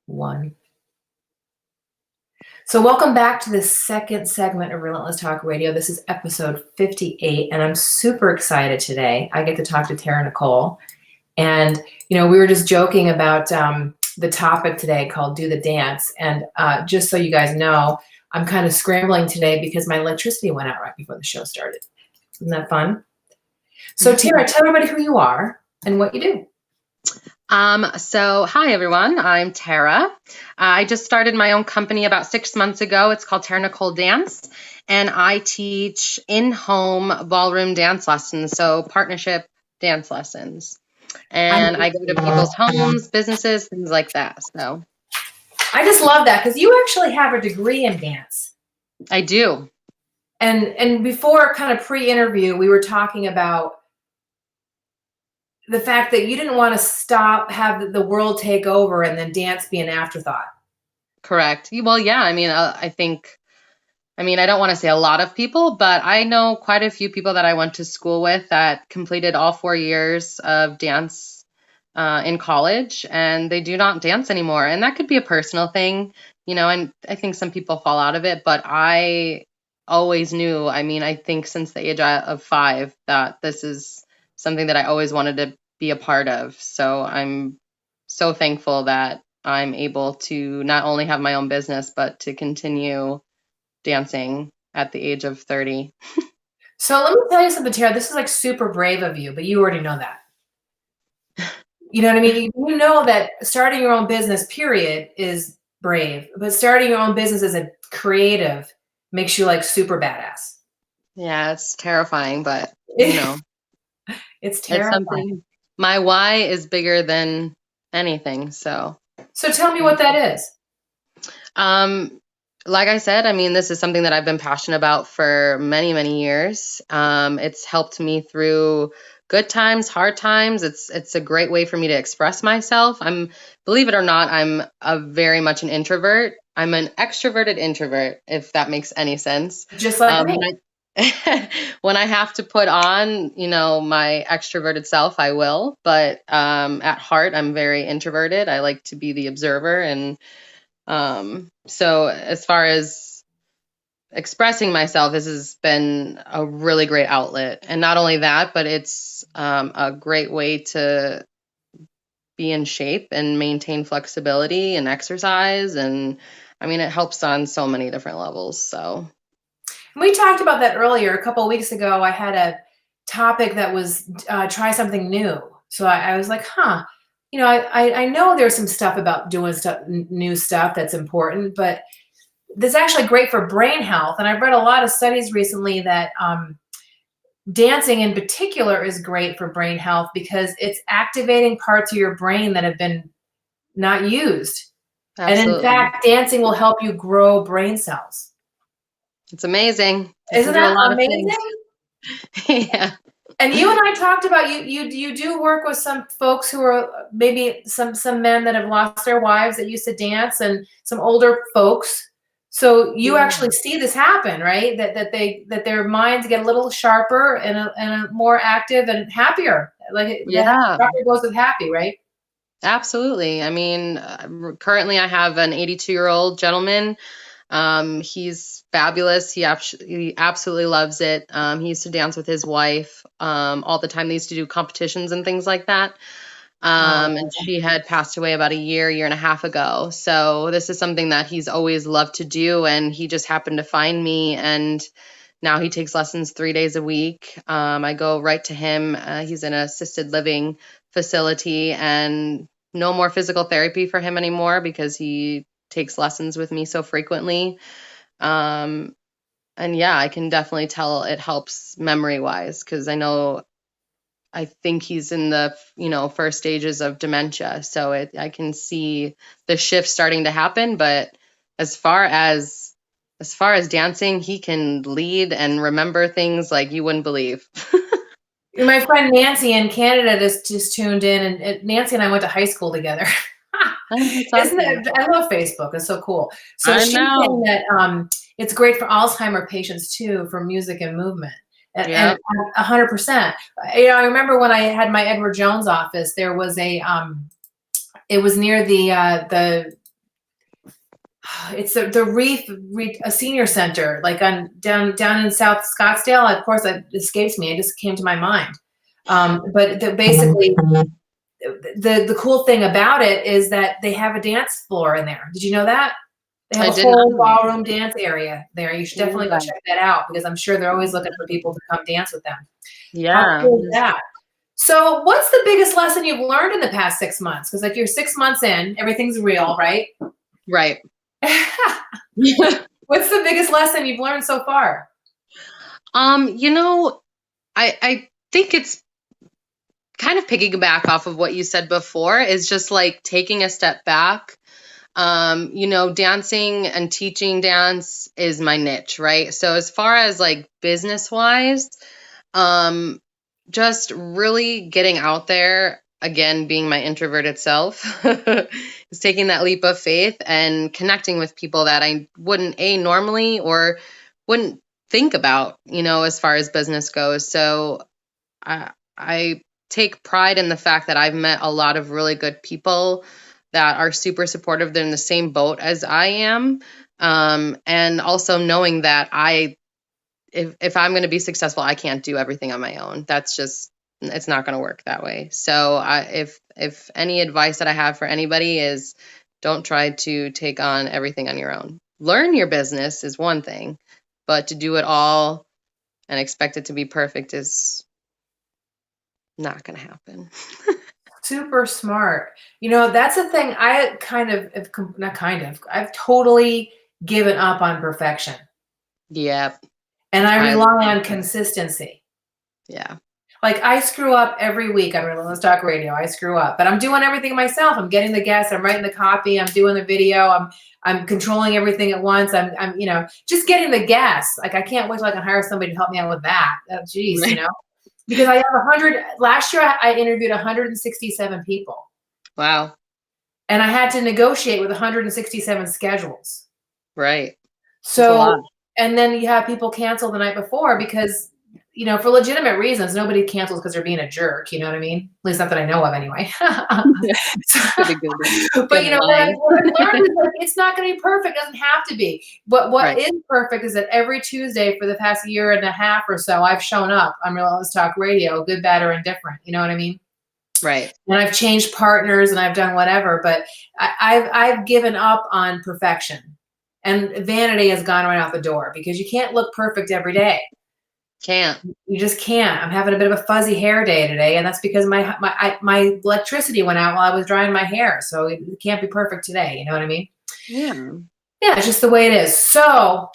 One. So welcome back to the second segment of Relentless Talk Radio. This is episode 58, and I'm super excited today. I get to talk to Tara Nicole. And, we were just joking about the topic today called Do the Dance. And just so you guys know, I'm kind of scrambling today because my electricity went out right before the show started. Isn't that fun? So Tara, tell everybody who you are and what you do. So hi everyone, I'm Tara. I just started my own company about 6 months ago. It's called Tara Nicole Dance, and I teach in-home ballroom dance lessons, so partnership dance lessons. And I go to people's homes, businesses, things like that. So I just love that because you actually have a degree in dance. I do. And before kind of pre-interview, we were talking about the fact that you didn't want to have the world take over and then dance be an afterthought. Correct. Well, yeah, I don't want to say a lot of people, but I know quite a few people that I went to school with that completed all 4 years of dance in college, and they do not dance anymore. And that could be a personal thing, and I think some people fall out of it, but I always knew, I think since the age of 5, that this is something that I always wanted to be a part of. So I'm so thankful that I'm able to not only have my own business, but to continue dancing at the age of 30. So let me tell you something, Tara. This is like super brave of you, but you already know that. You know what I mean? You know that starting your own business, period, is brave. But starting your own business as a creative makes you like super badass. Yeah, it's terrifying, but it's terrifying. Something. My why is bigger than anything. So tell me what that is. Like I said, this is something that I've been passionate about for many, many years. It's helped me through good times, hard times. It's a great way for me to express myself. Believe it or not, I'm very much an introvert. I'm an extroverted introvert, if that makes any sense. Just like me. When I have to put on, my extroverted self, I will. But at heart, I'm very introverted. I like to be the observer. And so as far as expressing myself, this has been a really great outlet. And not only that, but it's a great way to be in shape and maintain flexibility and exercise. And it helps on so many different levels. So we talked about that earlier. A couple of weeks ago, I had a topic that was try something new. So I was like, I know there's some stuff about doing new stuff that's important, but this is actually great for brain health. And I've read a lot of studies recently that dancing in particular is great for brain health because it's activating parts of your brain that have been not used. Absolutely. And in fact, dancing will help you grow brain cells. It's amazing. Isn't that amazing? Yeah. And you and I talked about you do work with some folks who are maybe some men that have lost their wives that used to dance and some older folks. So you actually see this happen, right? That their minds get a little sharper and more active and happier. Like sharper goes with happy, right? Absolutely. Currently I have an 82-year-old gentleman. He's fabulous. He absolutely loves it. He used to dance with his wife all the time. They used to do competitions and things like that. And she had passed away about a year and a half ago. So this is something that he's always loved to do. And he just happened to find me. And now he takes lessons 3 days a week. I go right to him. He's in an assisted living facility, and no more physical therapy for him anymore because he takes lessons with me so frequently. And yeah, I can definitely tell it helps memory wise, because I think he's in the, first stages of dementia. So I can see the shift starting to happen. But as far as dancing, he can lead and remember things like you wouldn't believe. My friend Nancy in Canada just tuned in, and Nancy and I went to high school together. Awesome. I love Facebook. It's so cool. So she's saying that it's great for Alzheimer patients too, for music and movement. And 100%. I remember when I had my Edward Jones office, there was it was near the It's the Reef, a senior center, like on down in South Scottsdale. Of course, it escapes me. It just came to my mind. But basically, the cool thing about it is that they have a dance floor in there. Did you know that? They have I a did not whole know. ballroom dance area there. You should definitely go Yeah. check that out because I'm sure they're always looking for people to come dance with them. How Yeah. cool is that? So, what's the biggest lesson you've learned in the past 6 months? Because like you're 6 months in, everything's real, right? Right. What's the biggest lesson you've learned so far? You know, I think it's kind of piggyback off of what you said before, is just like taking a step back. Dancing and teaching dance is my niche, right? So as far as like business wise, um, just really getting out there, again, being my introverted self, is taking that leap of faith and connecting with people that I wouldn't normally or wouldn't think about, as far as business goes. So I take pride in the fact that I've met a lot of really good people that are super supportive. They're in the same boat as I am. And also knowing that if I'm going to be successful, I can't do everything on my own. That's just, it's not going to work that way. So if any advice that I have for anybody is, don't try to take on everything on your own. Learn your business is one thing, but to do it all and expect it to be perfect is not going to happen. Super smart. That's the thing. I kind of, not kind of, I've totally given up on perfection. Yeah. And I I rely on consistency. Yeah. Like I screw up every week on Relentless Talk Radio. I screw up, but I'm doing everything myself. I'm getting the guests. I'm writing the copy. I'm doing the video. I'm controlling everything at once. I'm just getting the guests. Like I can't wait till I can hire somebody to help me out with that. Oh, geez, Right. because I have 100. Last year I interviewed 167 people, Wow. and I had to negotiate with 167 schedules. Right. That's a So, lot. and then you have people cancel the night before because, for legitimate reasons. Nobody cancels because they're being a jerk. You know what I mean? At least not that I know of anyway. Pretty good. But Good what line. I've learned is like it's not going to be perfect. It doesn't have to be. But what Right. is perfect is that every Tuesday for the past year and a half or so, I've shown up on Relentless Talk Radio, good, bad, or indifferent. You know what I mean? Right. And I've changed partners and I've done whatever, but I've given up on perfection, and vanity has gone right out the door because you can't look perfect every day. Can't. You just can't. I'm having a bit of a fuzzy hair day today, and that's because my electricity went out while I was drying my hair, so it can't be perfect today. You know what I mean? Yeah. Yeah, it's just the way it is. So,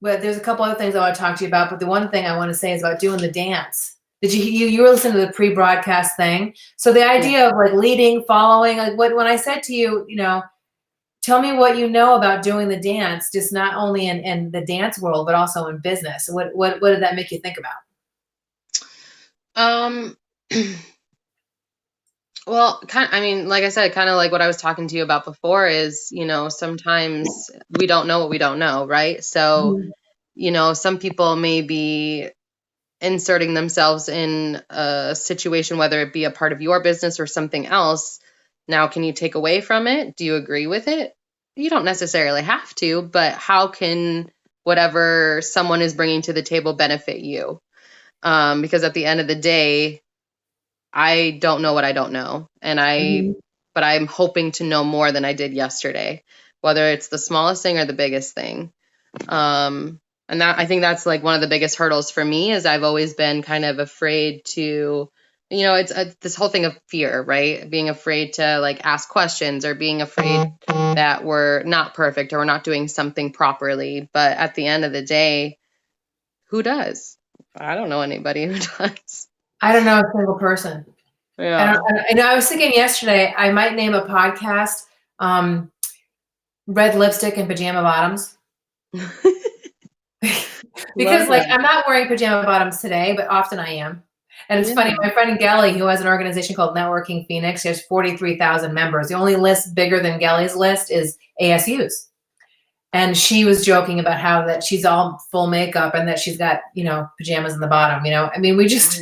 but there's a couple other things I want to talk to you about, but the one thing I want to say is about doing the dance. Did you were listening to the pre-broadcast thing? So the idea of like leading, following, like when I said to you, tell me what you know about doing the dance, just not only in the dance world, but also in business. What did that make you think about? Um, well, like I said, kind of like what I was talking to you about before is, sometimes we don't know what we don't know, right? So, some people may be inserting themselves in a situation, whether it be a part of your business or something else. Now, can you take away from it? Do you agree with it? You don't necessarily have to, but how can whatever someone is bringing to the table benefit you? Because at the end of the day, I don't know what I don't know. But I'm hoping to know more than I did yesterday, whether it's the smallest thing or the biggest thing. And I think that's like one of the biggest hurdles for me is I've always been kind of afraid to, it's this whole thing of fear, right? Being afraid to like ask questions or being afraid that we're not perfect or we're not doing something properly. But at the end of the day, who does? I don't know anybody who does. I don't know a single person. Yeah. And I was thinking yesterday, I might name a podcast, Red Lipstick and Pajama Bottoms. Because like I'm not wearing pajama bottoms today, but often I am. And it's funny, my friend Gelly, who has an organization called Networking Phoenix, he has 43,000 members. The only list bigger than Gelly's list is ASU's. And she was joking about how that she's all full makeup and that she's got, pajamas in the bottom, I mean, we just,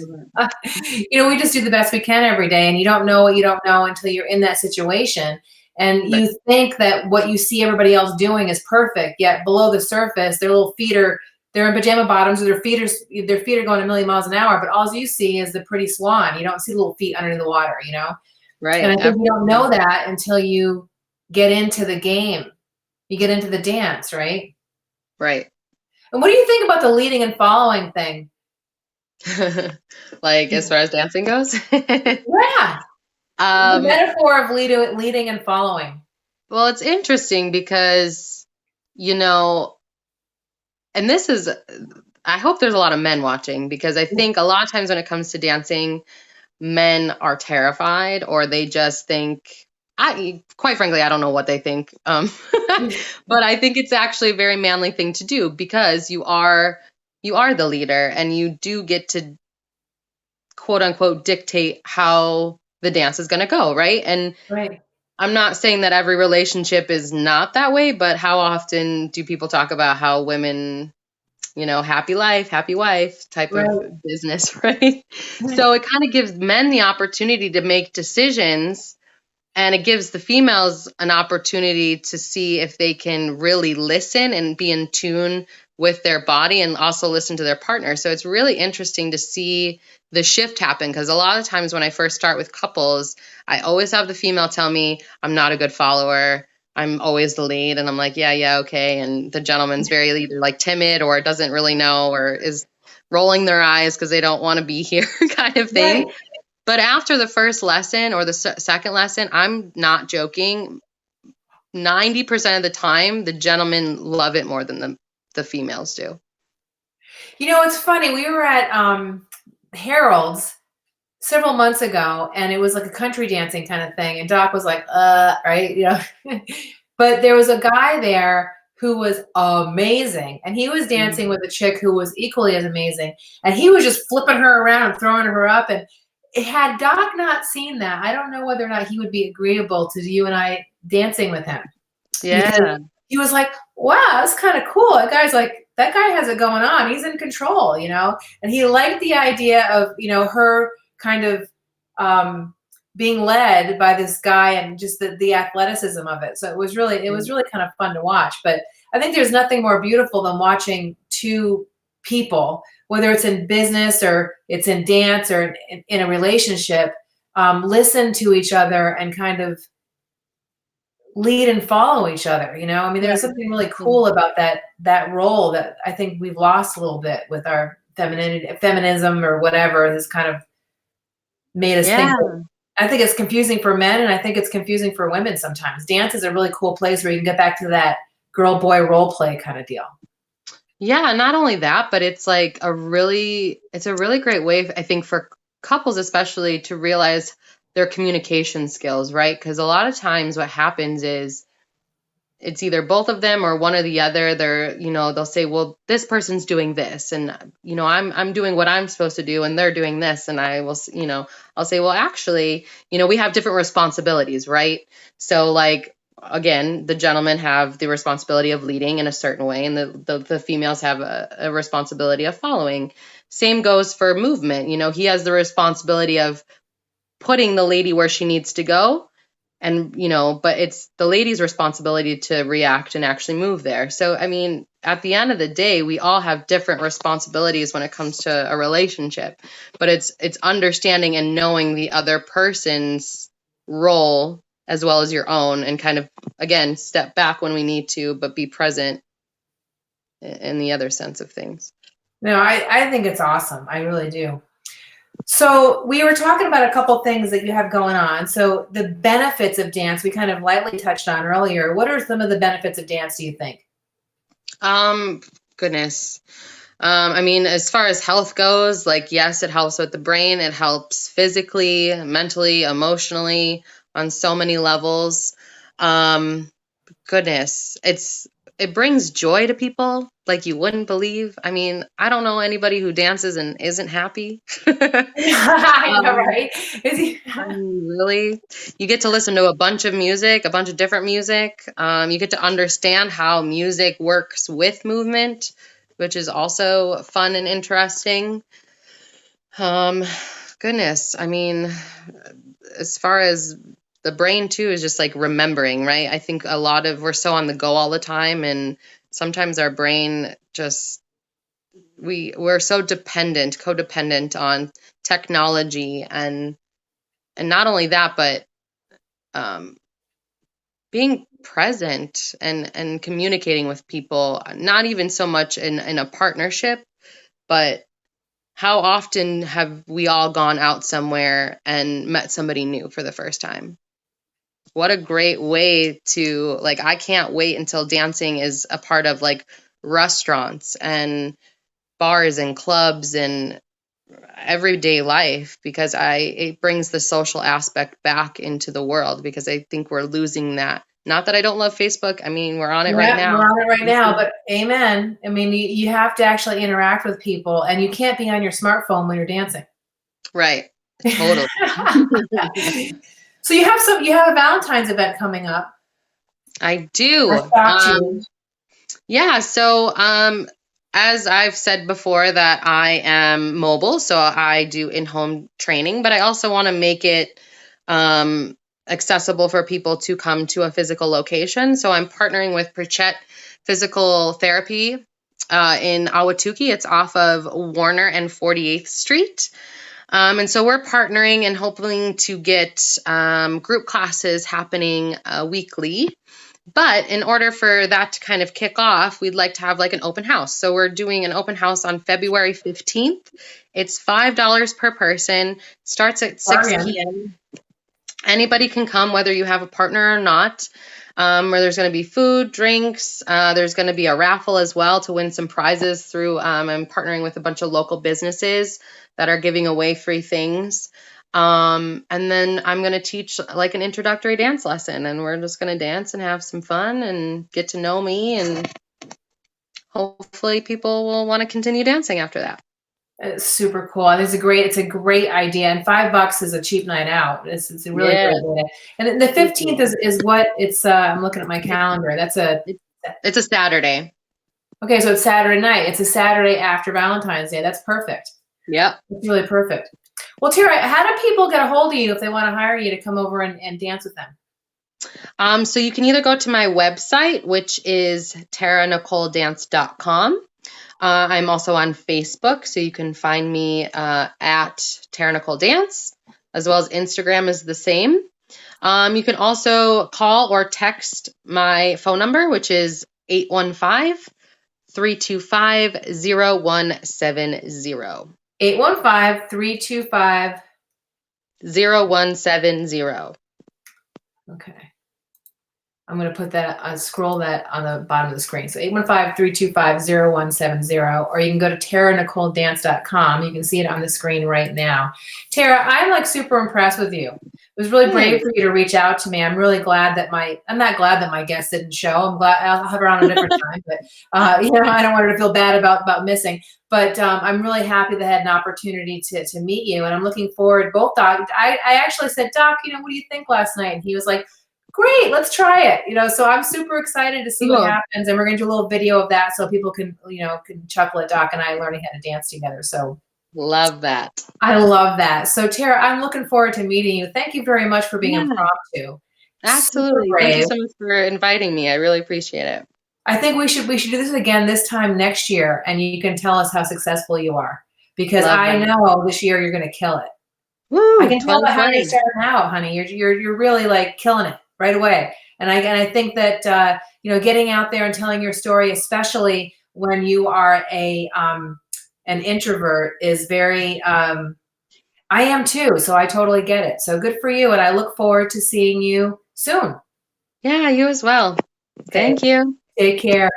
we just do the best we can every day. And you don't know what you don't know until you're in that situation. And Right. you think that what you see everybody else doing is perfect, yet below the surface, their little feet are they're in pajama bottoms, or their feet are going a million miles an hour, but all you see is the pretty swan. You don't see little feet under the water, you know? And Right. I think you don't Absolutely. know that until you get into the game. You get into the dance, right? Right. And what do you think about the leading and following thing? Like as far as dancing goes. Yeah, the um, metaphor of leading and following. well, it's interesting because, you know, and this is, I hope there's a lot of men watching because I think a lot of times when it comes to dancing, men are terrified or they just think, I quite frankly, I don't know what they think. But I think it's actually a very manly thing to do because you are the leader and you do get to quote unquote dictate how the dance is going to go, right? And Right, I'm not saying that every relationship is not that way, but how often do people talk about how women, happy life, happy wife type of right, business, right? So it kind of gives men the opportunity to make decisions, and it gives the females an opportunity to see if they can really listen and be in tune with their body and also listen to their partner. So it's really interesting to see the shift happen because a lot of times when I first start with couples, I always have the female tell me, I'm not a good follower. I'm always the lead. And I'm like, yeah, yeah, okay. And the gentleman's very either like timid or doesn't really know or is rolling their eyes because they don't want to be here kind of thing. right. But after the first lesson or the second lesson, I'm not joking. 90% of the time, the gentlemen love it more than the females do. It's funny. We were at Harold's several months ago, and it was like a country dancing kind of thing. And Doc was like, right, But there was a guy there who was amazing, and he was Mm. dancing with a chick who was equally as amazing, and he was just flipping her around and throwing her up. And had Doc not seen that, I don't know whether or not he would be agreeable to you and I dancing with him, because Yeah. he was like, wow, that's kind of cool. That guy has it going on. He's in control. And he liked the idea of, her kind of being led by this guy, and just the athleticism of it. So it was really kind of fun to watch. But I think there's nothing more beautiful than watching two people, whether it's in business or it's in dance or in a relationship, listen to each other and kind of lead and follow each other. I mean, Yeah. there's something really Mm. cool about that role that I think we've lost a little bit with our feminism or whatever has kind of made us think. Yeah. I think it's confusing for men, and I think it's confusing for women sometimes. Dance is a really cool place where you can get back to that girl boy role play kind of deal. Yeah, not only that, but it's a really great way, I think, for couples especially to realize their communication skills, right? Because a lot of times what happens is it's either both of them or one or the other. They'll say, well, this person's doing this, and I'm doing what I'm supposed to do, and they're doing this, and I'll say, well, actually, we have different responsibilities, right? So like, again, the gentlemen have the responsibility of leading in a certain way, and the females have a responsibility of following. Same goes for movement. He has the responsibility of putting the lady where she needs to go, and but it's the lady's responsibility to react and actually move there. So I mean, at the end of the day, we all have different responsibilities when it comes to a relationship, but it's understanding and knowing the other person's role as well as your own, and kind of, again, step back when we need to, but be present in the other sense of things. No, I think it's awesome. I really do. So we were talking about a couple things that you have going on. So the benefits of dance we kind of lightly touched on earlier. What are some of the benefits of dance, do you think? um Goodness. I mean, as far as health goes, like, yes, it helps with the brain. It helps physically, mentally, emotionally, on so many levels. Um, Goodness, it brings joy to people like you wouldn't believe. I mean, I don't know anybody who dances and isn't happy. I know, um, right? Is he- I mean, really, you get to listen to a bunch of music, a bunch of different music. You get to understand how music works with movement, which is also fun and interesting. Um, Goodness, I mean, as far as the brain too is just like remembering, right? I think we're so on the go all the time, and sometimes our brain just we're so codependent on technology, and not only that, but um, being present and communicating with people, not even so much in a partnership, but how often have we all gone out somewhere and met somebody new for the first time? What a great way to, like, I can't wait until dancing is a part of like restaurants and bars and clubs and everyday life, because it brings the social aspect back into the world, because I think we're losing that. Not that I don't love Facebook. I mean, we're on it right Yeah, now. we're on it right now, but amen. I mean, you have to actually interact with people, and you can't be on your smartphone when you're dancing. Right. Totally. So you have a Valentine's event coming up. I do. I shocked you. Yeah, so as I've said before, that I am mobile, so I do in-home training, but I also want to make it um, accessible for people to come to a physical location. So I'm partnering with Pritchett Physical Therapy in Ahwatukee. It's off of Warner and 48th Street. And so we're partnering and hoping to get group classes happening weekly. But in order for that to kind of kick off, we'd like to have like an open house. So we're doing an open house on February 15th. It's $5 per person, starts at 6 Bargain. p.m. Anybody can come, whether you have a partner or not. Where there's going to be food, drinks. There's going to be a raffle as well to win some prizes through. I'm partnering with a bunch of local businesses that are giving away free things. And then I'm going to teach like an introductory dance lesson, and we're just going to dance and have some fun and get to know me, and hopefully people will want to continue dancing after that. It's super cool. And it's a great idea. And $5 is a cheap night out. It's a really great idea. And then the 15th is what it's, I'm looking at my calendar. It's a Saturday. Okay. So it's Saturday night. It's a Saturday after Valentine's Day. That's perfect. Yep. It's really perfect. Well, Tara, how do people get a hold of you if they want to hire you to come over and dance with them? So you can either go to my website, which is taranicoledance.com. I'm also on Facebook, so you can find me at Tara Nicole Dance, as well as Instagram is the same. You can also call or text my phone number, which is 815-325-0170. 815-325 0170. Okay. I'm going to put that, scroll that on the bottom of the screen. So 815-325-0170, or you can go to taranicoledance.com. You can see it on the screen right now. Tara, I'm like super impressed with you. It was really brave for you to reach out to me. I'm really glad that I'm not glad that my guest didn't show. I'm glad I'll have her on a different time, but I don't want her to feel bad about missing. But I'm really happy that I had an opportunity to meet you, and I'm looking forward. Both Doc, I actually said, Doc, what do you think last night? And he was like, great, let's try it. So I'm super excited to see what happens, and we're gonna do a little video of that so people can chuckle at Doc and I learning how to dance together. So love that. I love that. So Tara, I'm looking forward to meeting you. Thank you very much for being impromptu. Absolutely. Thank you so much for inviting me. I really appreciate it. I think we should do this again this time next year, and you can tell us how successful you are, because I know this year you're gonna kill it. Woo, I can tell by how you're starting out, honey. You're really like killing it right away. And I think that getting out there and telling your story, especially when you are an introvert, is very. I am too, so I totally get it. So good for you, and I look forward to seeing you soon. Yeah, you as well. Okay. Thank you. Take care.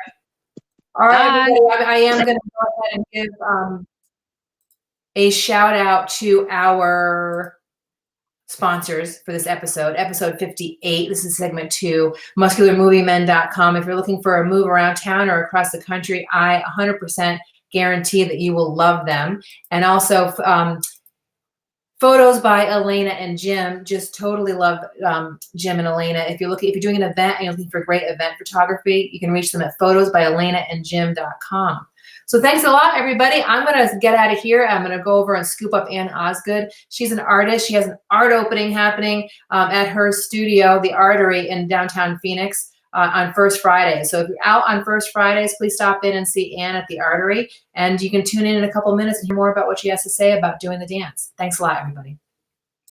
All right, everybody, I am going to go ahead and give a shout out to our sponsors for this episode 58. This is segment 2, muscularmoviemen.com. If you're looking for a move around town or across the country, I 100% guarantee that you will love them. And also photos by Elena and Jim. Just totally love Jim and Elena. If you're doing an event and you're looking for great event photography, you can reach them at photosbyelenandjim.com. So thanks a lot, everybody. I'm going to get out of here. I'm going to go over and scoop up Ann Osgood. She's an artist. She has an art opening happening at her studio, The Artery, in downtown Phoenix. On First Fridays. So if you're out on First Fridays, please stop in and see Ann at the Artery. And you can tune in a couple minutes and hear more about what she has to say about doing the dance. Thanks a lot, everybody.